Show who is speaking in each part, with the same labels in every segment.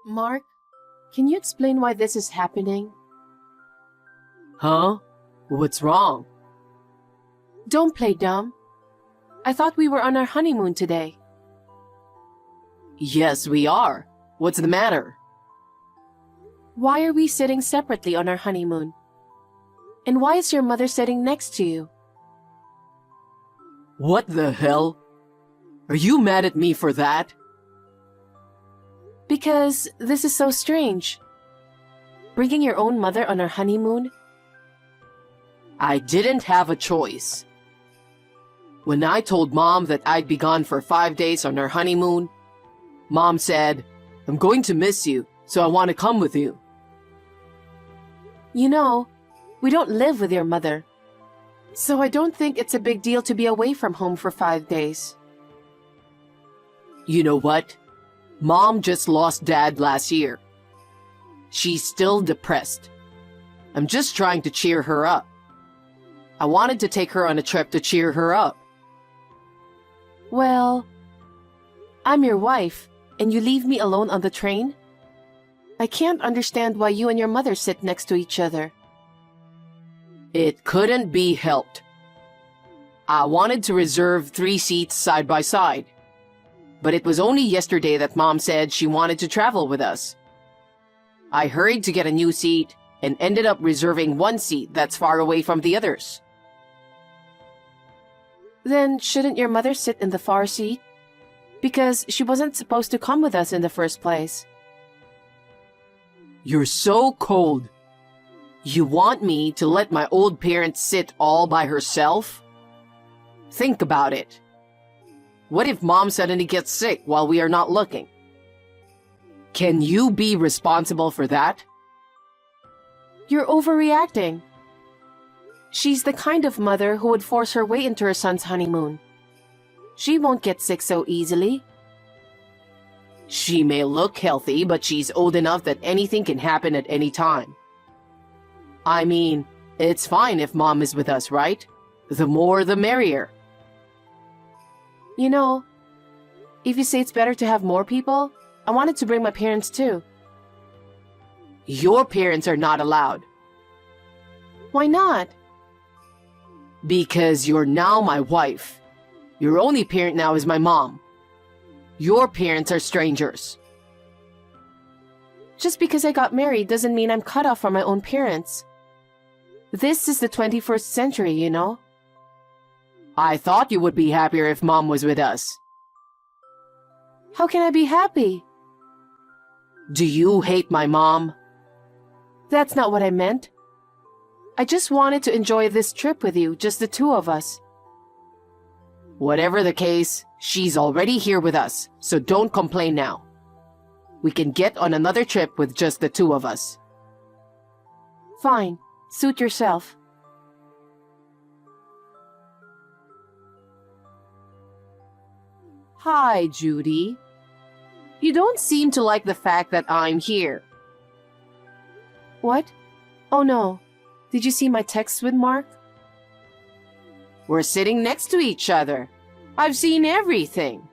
Speaker 1: Mark, can you explain why this is happening?
Speaker 2: Huh? What's wrong?
Speaker 1: Don't play dumb. I thought we were on our honeymoon today.
Speaker 2: Yes, we are. What's the matter?
Speaker 1: Why are we sitting separately on our honeymoon? And why is your mother sitting next to you?
Speaker 2: What the hell? Are you mad at me for that?
Speaker 1: Because this is so strange. Bringing your own mother on our honeymoon?
Speaker 2: I didn't have a choice. When I told Mom that I'd be gone for 5 days on our honeymoon, Mom said, "I'm going to miss you, so I want to come with you."
Speaker 1: You know, we don't live with your mother. So I don't think it's a big deal to be away from home for 5 days.
Speaker 2: You know what? Mom just lost Dad last year. She's still depressed. I'm just trying to cheer her up. I wanted to take her on a trip to cheer her up.
Speaker 1: Well, I'm your wife, and you leave me alone on the train? I can't understand why you and your mother sit next to each other.
Speaker 2: It couldn't be helped. I wanted to reserve 3 seats side by side. But it was only yesterday that Mom said she wanted to travel with us. I hurried to get a new seat and ended up reserving 1 seat that's far away from the others.
Speaker 1: Then shouldn't your mother sit in the far seat? Because she wasn't supposed to come with us in the first place.
Speaker 2: You're so cold. You want me to let my old parent sit all by herself? Think about it. What if Mom suddenly gets sick while we are not looking? Can you be responsible for that?
Speaker 1: You're overreacting. She's the kind of mother who would force her way into her son's honeymoon. She won't get sick so easily.
Speaker 2: She may look healthy, but she's old enough that anything can happen at any time. I mean, it's fine if Mom is with us, right? The more the merrier.
Speaker 1: You know, if you say it's better to have more people, I wanted to bring my parents too.
Speaker 2: Your parents are not allowed.
Speaker 1: Why not?
Speaker 2: Because you're now my wife. Your only parent now is my mom. Your parents are strangers.
Speaker 1: Just because I got married doesn't mean I'm cut off from my own parents. This is the 21st century, you know?
Speaker 2: I thought you would be happier if Mom was with us.
Speaker 1: How can I be happy?
Speaker 2: Do you hate my mom?
Speaker 1: That's not what I meant. I just wanted to enjoy this trip with you, just the two of us.
Speaker 2: Whatever the case, she's already here with us, so don't complain now. We can get on another trip with just the two of us.
Speaker 1: Fine. Suit yourself.
Speaker 2: Hi, Judy. You don't seem to like the fact that I'm here.
Speaker 1: What? Oh no. Did you see my text with Mark?
Speaker 2: We're sitting next to each other. I've seen everything.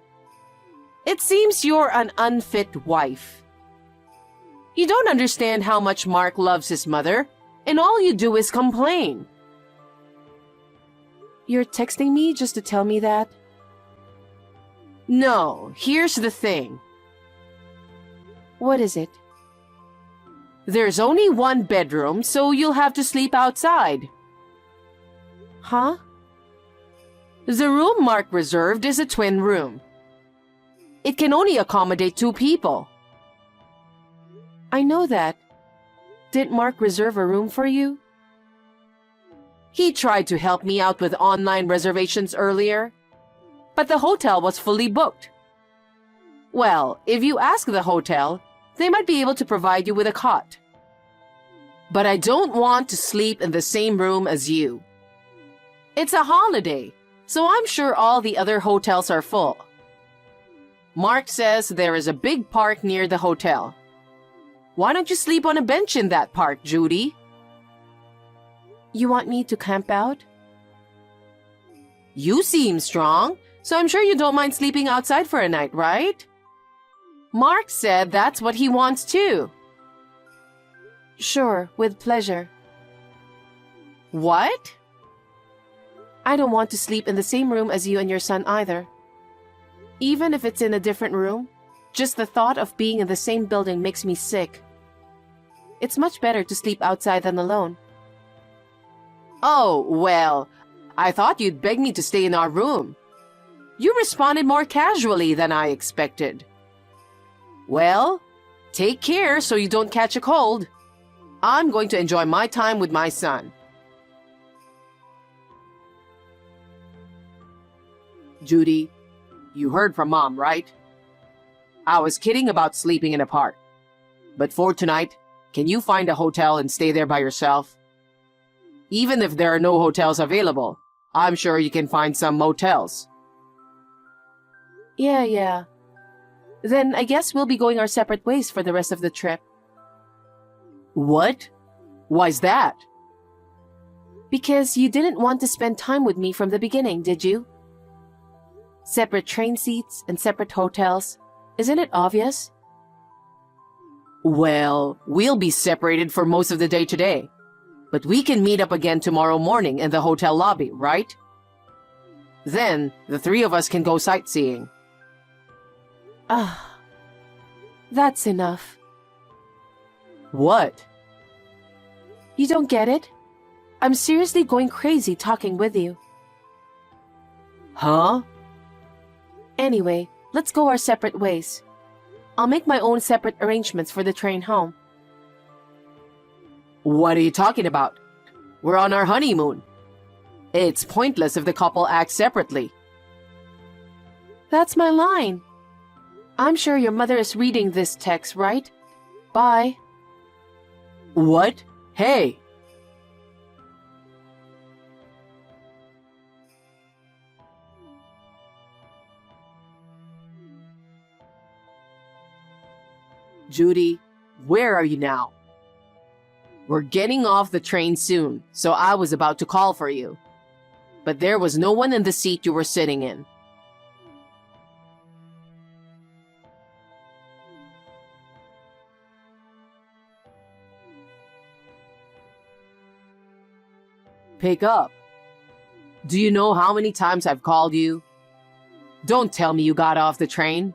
Speaker 2: It seems you're an unfit wife. You don't understand how much Mark loves his mother, and all you do is complain.
Speaker 1: You're texting me just to tell me that?
Speaker 2: No, here's the thing.
Speaker 1: What is it?
Speaker 2: There's only 1 bedroom, so you'll have to sleep outside.
Speaker 1: Huh?
Speaker 2: The room Mark reserved is a twin room. It can only accommodate 2 people.
Speaker 1: I know that. Didn't Mark reserve a room for you?
Speaker 2: He tried to help me out with online reservations earlier, but the hotel was fully booked. Well, if you ask the hotel, they might be able to provide you with a cot. But I don't want to sleep in the same room as you. It's a holiday, so I'm sure all the other hotels are full. Mark says there is a big park near the hotel. Why don't you sleep on a bench in that park, Judy?
Speaker 1: You want me to camp out?
Speaker 2: You seem strong, so I'm sure you don't mind sleeping outside for a night, right? Mark said that's what he wants too.
Speaker 1: Sure, with pleasure.
Speaker 2: What?
Speaker 1: I don't want to sleep in the same room as you and your son either. Even if it's in a different room, just the thought of being in the same building makes me sick. It's much better to sleep outside than alone.
Speaker 2: Oh, well, I thought you'd beg me to stay in our room. You responded more casually than I expected. Well, take care so you don't catch a cold. I'm going to enjoy my time with my son. Judy, you heard from Mom, right? I was kidding about sleeping in a park. But for tonight, can you find a hotel and stay there by yourself? Even if there are no hotels available, I'm sure you can find some motels.
Speaker 1: Yeah. Then I guess we'll be going our separate ways for the rest of the trip.
Speaker 2: What? Why's that?
Speaker 1: Because you didn't want to spend time with me from the beginning, did you? Separate train seats and separate hotels. Isn't it obvious?
Speaker 2: Well, we'll be separated for most of the day today. But we can meet up again tomorrow morning in the hotel lobby, right? Then, the three of us can go sightseeing.
Speaker 1: That's enough.
Speaker 2: What?
Speaker 1: You don't get it? I'm seriously going crazy talking with you.
Speaker 2: Huh?
Speaker 1: Anyway, let's go our separate ways. I'll make my own separate arrangements for the train home.
Speaker 2: What are you talking about? We're on our honeymoon. It's pointless if the couple acts separately.
Speaker 1: That's my line. I'm sure your mother is reading this text, right? Bye.
Speaker 2: What? Hey! Judy, where are you now? We're getting off the train soon, so I was about to call for you. But there was no one in the seat you were sitting in. Pick up. Do you know how many times I've called you? Don't tell me you got off the train.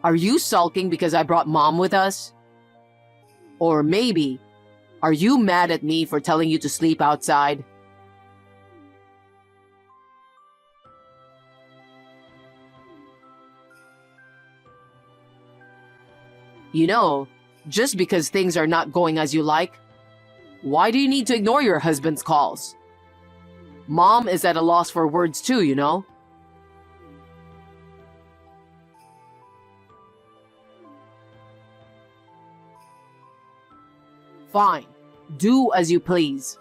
Speaker 2: Are you sulking because I brought Mom with us? Or maybe, are you mad at me for telling you to sleep outside? You know, just because things are not going as you like, why do you need to ignore your husband's calls? Mom is at a loss for words too, you know? Fine. Do as you please.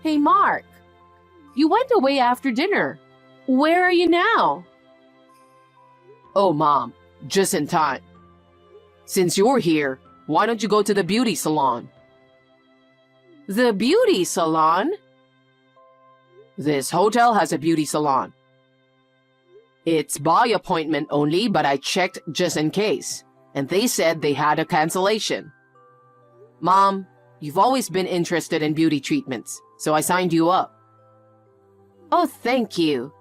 Speaker 2: Hey, Mark. You went away after dinner. Where are you now? Oh, Mom. Just in time. Since you're here, why don't you go to the beauty salon? The beauty salon? This hotel has a beauty salon. It's by appointment only, but I checked just in case, and they said they had a cancellation. Mom, you've always been interested in beauty treatments, so I signed you up. Oh, thank you.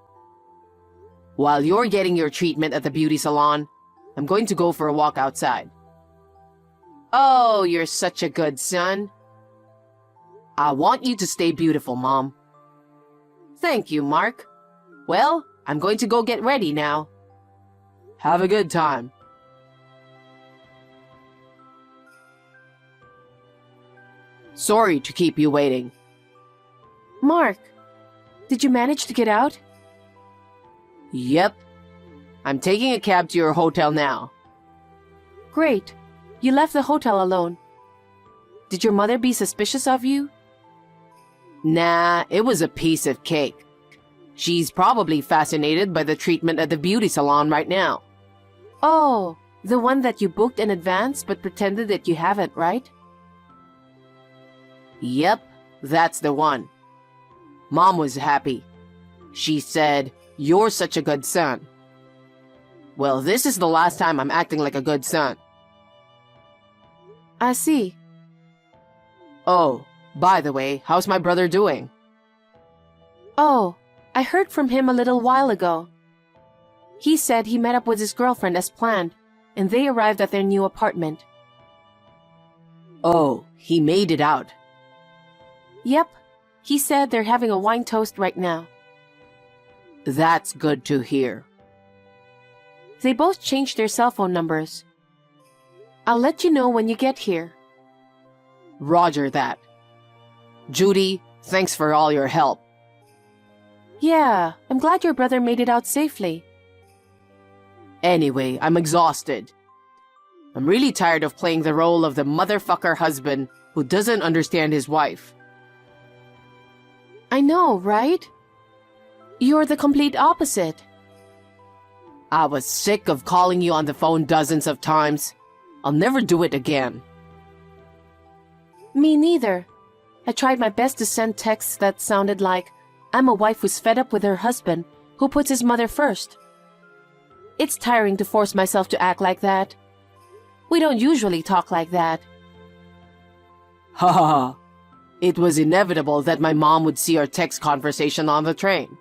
Speaker 2: While you're getting your treatment at the beauty salon, I'm going to go for a walk outside. Oh, you're such a good son. I want you to stay beautiful, Mom. Thank you, Mark. Well, I'm going to go get ready now. Have a good time. Sorry to keep you waiting.
Speaker 1: Mark, did you manage to get out?
Speaker 2: Yep. I'm taking a cab to your hotel now.
Speaker 1: Great. You left the hotel alone. Did your mother be suspicious of you?
Speaker 2: Nah, it was a piece of cake. She's probably fascinated by the treatment at the beauty salon right now.
Speaker 1: Oh, the one that you booked in advance but pretended that you haven't, right?
Speaker 2: Yep, that's the one. Mom was happy. She said, "You're such a good son." Well, this is the last time I'm acting like a good son.
Speaker 1: I see.
Speaker 2: Oh, by the way, how's my brother doing?
Speaker 1: Oh, I heard from him a little while ago. He said he met up with his girlfriend as planned, and they arrived at their new apartment.
Speaker 2: Oh, he made it out.
Speaker 1: Yep, he said they're having a wine toast right now.
Speaker 2: That's good to hear.
Speaker 1: They both changed their cell phone numbers. I'll let you know when you get here.
Speaker 2: Roger that. Judy, thanks for all your help.
Speaker 1: Yeah, I'm glad your brother made it out safely.
Speaker 2: Anyway, I'm exhausted. I'm really tired of playing the role of the motherfucker husband who doesn't understand his wife.
Speaker 1: I know, right? You're the complete opposite.
Speaker 2: I was sick of calling you on the phone dozens of times. I'll never do it again.
Speaker 1: Me neither. I tried my best to send texts that sounded like, I'm a wife who's fed up with her husband, who puts his mother first. It's tiring to force myself to act like that. We don't usually talk like that.
Speaker 2: Ha ha ha. It was inevitable that my mom would see our text conversation on the train.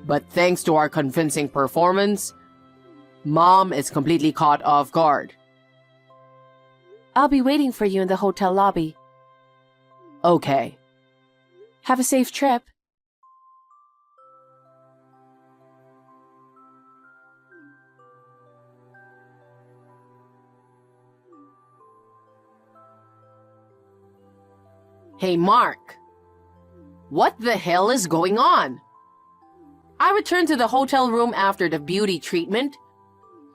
Speaker 2: But thanks to our convincing performance, Mom is completely caught off guard.
Speaker 1: I'll be waiting for you in the hotel lobby.
Speaker 2: Okay.
Speaker 1: Have a safe trip.
Speaker 2: Hey, Mark. What the hell is going on? I returned to the hotel room after the beauty treatment.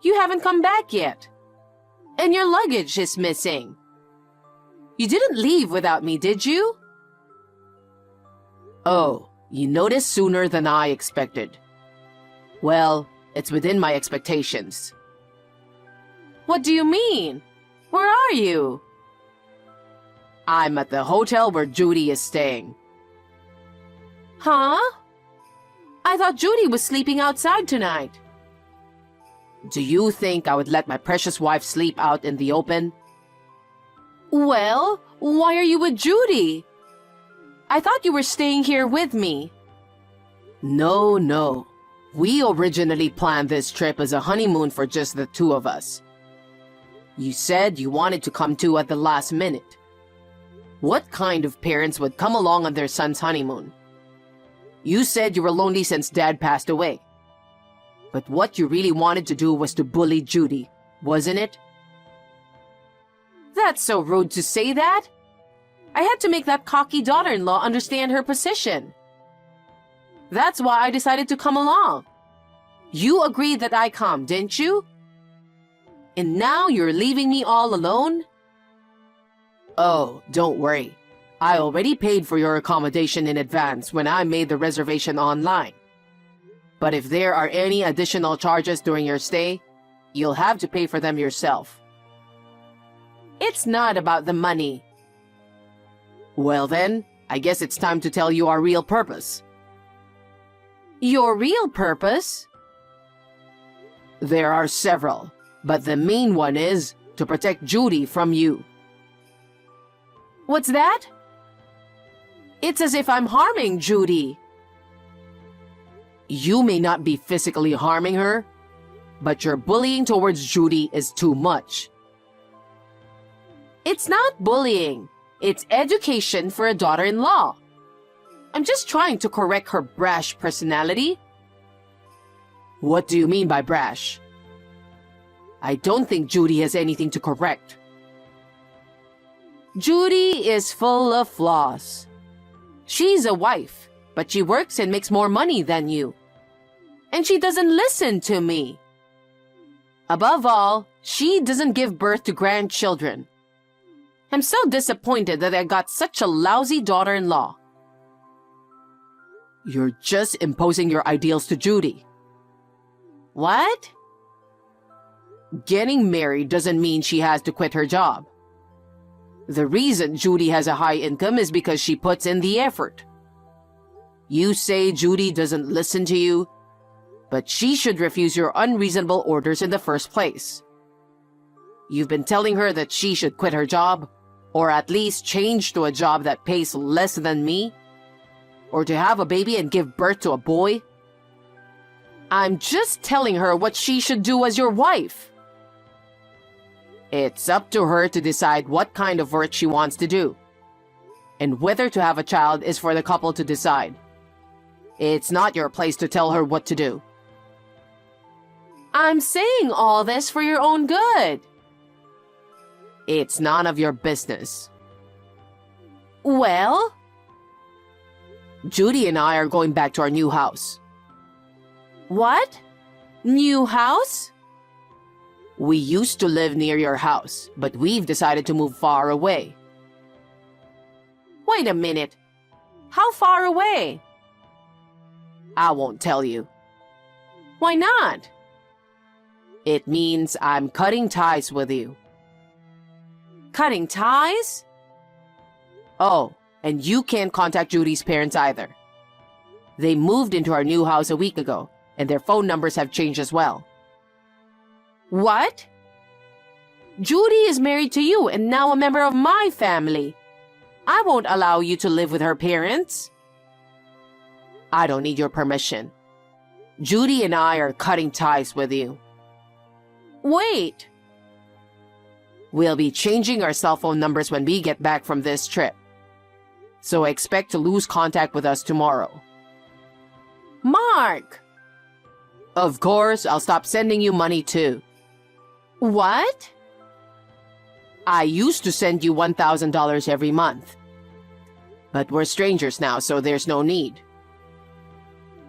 Speaker 2: You haven't come back yet. And your luggage is missing. You didn't leave without me, did you? Oh, you noticed sooner than I expected. Well, it's within my expectations. What do you mean? Where are you? I'm at the hotel where Judy is staying. Huh? I thought Judy was sleeping outside tonight. Do you think I would let my precious wife sleep out in the open? Well, why are you with Judy? I thought you were staying here with me. No. We originally planned this trip as a honeymoon for just the two of us. You said you wanted to come too at the last minute. What kind of parents would come along on their son's honeymoon? You said you were lonely since Dad passed away. But what you really wanted to do was to bully Judy, wasn't it? That's so rude to say that. I had to make that cocky daughter-in-law understand her position. That's why I decided to come along. You agreed that I come, didn't you? And now you're leaving me all alone? Oh, don't worry. I already paid for your accommodation in advance when I made the reservation online. But if there are any additional charges during your stay, you'll have to pay for them yourself. It's not about the money. Well then, I guess it's time to tell you our real purpose. Your real purpose? There are several, but the main one is to protect Judy from you. What's that? It's as if I'm harming Judy. You may not be physically harming her, but your bullying towards Judy is too much. It's not bullying. It's education for a daughter-in-law. I'm just trying to correct her brash personality. What do you mean by brash? I don't think Judy has anything to correct. Judy is full of flaws. She's a wife, but she works and makes more money than you. And she doesn't listen to me. Above all, she doesn't give birth to grandchildren. I'm so disappointed that I got such a lousy daughter-in-law. You're just imposing your ideals to Judy. What? Getting married doesn't mean she has to quit her job. The reason Judy has a high income is because she puts in the effort. You say Judy doesn't listen to you, but she should refuse your unreasonable orders in the first place. You've been telling her that she should quit her job, or at least change to a job that pays less than me, or to have a baby and give birth to a boy. I'm just telling her what she should do as your wife. It's up to her to decide what kind of work she wants to do, and whether to have a child is for the couple to decide. It's not your place to tell her what to do. I'm saying all this for your own good. It's none of your business. Well? Judy and I are going back to our new house. What? New house? We used to live near your house, but we've decided to move far away. Wait a minute. How far away? I won't tell you. Why not? It means I'm cutting ties with you. Cutting ties? Oh, and you can't contact Judy's parents either. They moved into our new house a week ago, and their phone numbers have changed as well. What? Judy is married to you and now a member of my family. I won't allow you to live with her parents. I don't need your permission. Judy and I are cutting ties with you. Wait. We'll be changing our cell phone numbers when we get back from this trip. So expect to lose contact with us tomorrow. Mark! Of course, I'll stop sending you money too. What? I used to send you $1,000 every month. But we're strangers now, so there's no need.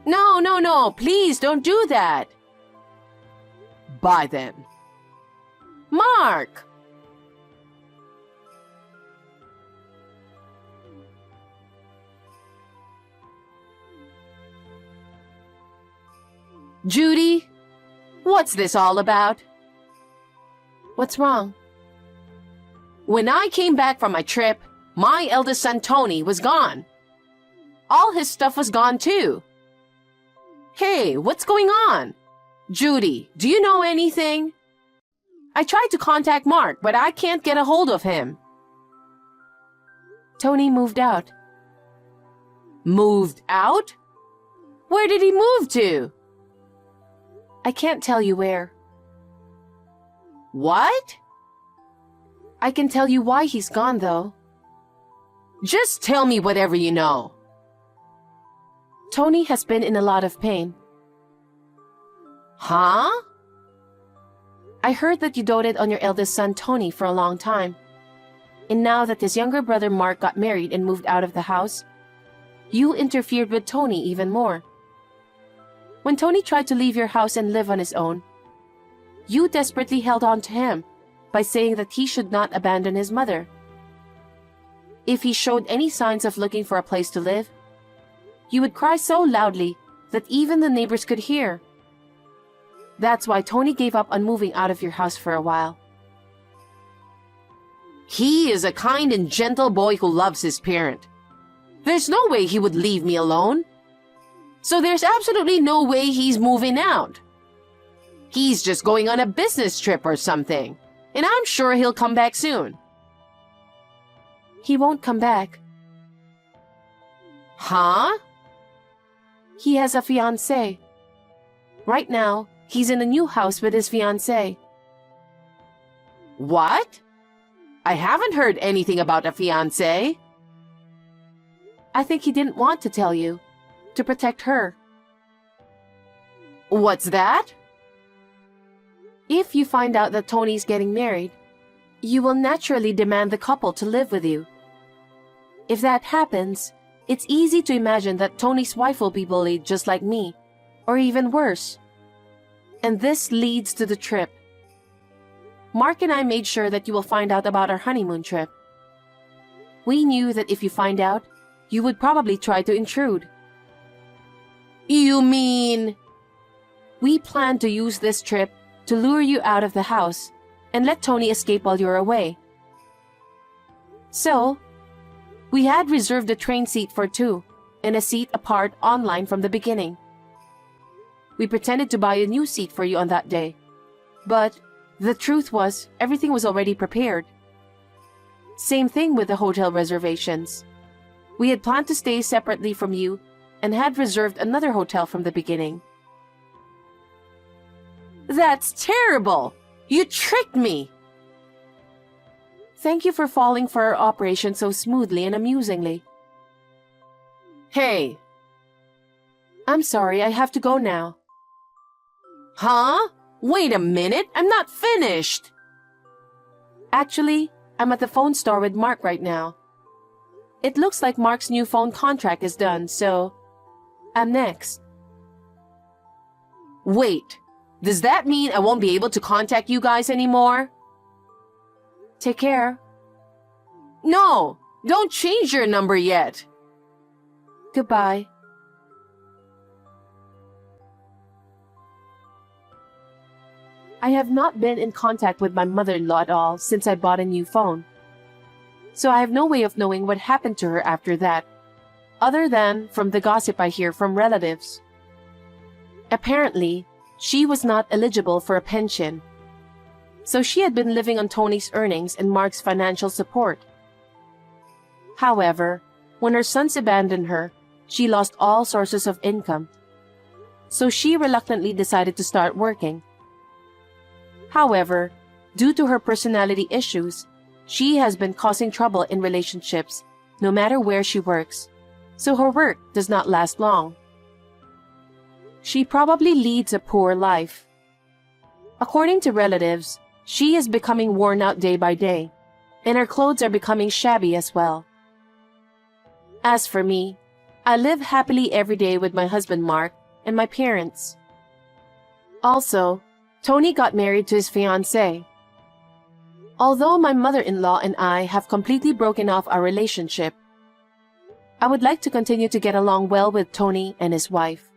Speaker 2: No, please don't do that. Bye then. Mark! Judy, what's this all about? What's wrong? When I came back from my trip, my eldest son Tony was gone. All his stuff was gone too. Hey, what's going on? Judy, do you know anything? I tried to contact Mark, but I can't get a hold of him. Tony moved out. Moved out? Where did he move to? I can't tell you where. What? I can tell you why he's gone, though. Just tell me whatever you know. Tony has been in a lot of pain. Huh? I heard that you doted on your eldest son, Tony, for a long time. And now that his younger brother, Mark, got married and moved out of the house, you interfered with Tony even more. When Tony tried to leave your house and live on his own, you desperately held on to him by saying that he should not abandon his mother. If he showed any signs of looking for a place to live, you would cry so loudly that even the neighbors could hear. That's why Tony gave up on moving out of your house for a while. He is a kind and gentle boy who loves his parent. There's no way he would leave me alone. So there's absolutely no way he's moving out. He's just going on a business trip or something, and I'm sure he'll come back soon. He won't come back. Huh? He has a fiancée. Right now, he's in a new house with his fiancée. What? I haven't heard anything about a fiancé. I think he didn't want to tell you, to protect her. What's that? If you find out that Tony's getting married, you will naturally demand the couple to live with you. If that happens, it's easy to imagine that Tony's wife will be bullied just like me, or even worse. And this leads to the trip. Mark and I made sure that you will find out about our honeymoon trip. We knew that if you find out, you would probably try to intrude. You mean? We planned to use this trip to lure you out of the house and let Tony escape while you're away. So, we had reserved a train seat for two
Speaker 1: and a seat apart online from the beginning. We pretended to buy a new seat for you on that day. But the truth was, everything was already prepared. Same thing with the hotel reservations. We had planned to stay separately from you and had reserved another hotel from the beginning.
Speaker 2: That's terrible! You tricked me!
Speaker 1: Thank you for falling for our operation so smoothly and amusingly.
Speaker 2: Hey!
Speaker 1: I'm sorry, I have to go now.
Speaker 2: Huh? Wait a minute, I'm not finished!
Speaker 1: Actually, I'm at the phone store with Mark right now. It looks like Mark's new phone contract is done, so I'm next.
Speaker 2: Wait, does that mean I won't be able to contact you guys anymore?
Speaker 1: Take care.
Speaker 2: No, don't change your number yet.
Speaker 1: Goodbye. I have not been in contact with my mother-in-law at all since I bought a new phone. So I have no way of knowing what happened to her after that, other than from the gossip I hear from relatives. Apparently, she was not eligible for a pension. So she had been living on Tony's earnings and Mark's financial support. However, when her sons abandoned her, she lost all sources of income. So she reluctantly decided to start working. However, due to her personality issues, she has been causing trouble in relationships no matter where she works, so her work does not last long. She probably leads a poor life. According to relatives, she is becoming worn out day by day, and her clothes are becoming shabby as well. As for me, I live happily every day with my husband Mark and my parents. Also, Tony got married to his fiancée. Although my mother-in-law and I have completely broken off our relationship, I would like to continue to get along well with Tony and his wife.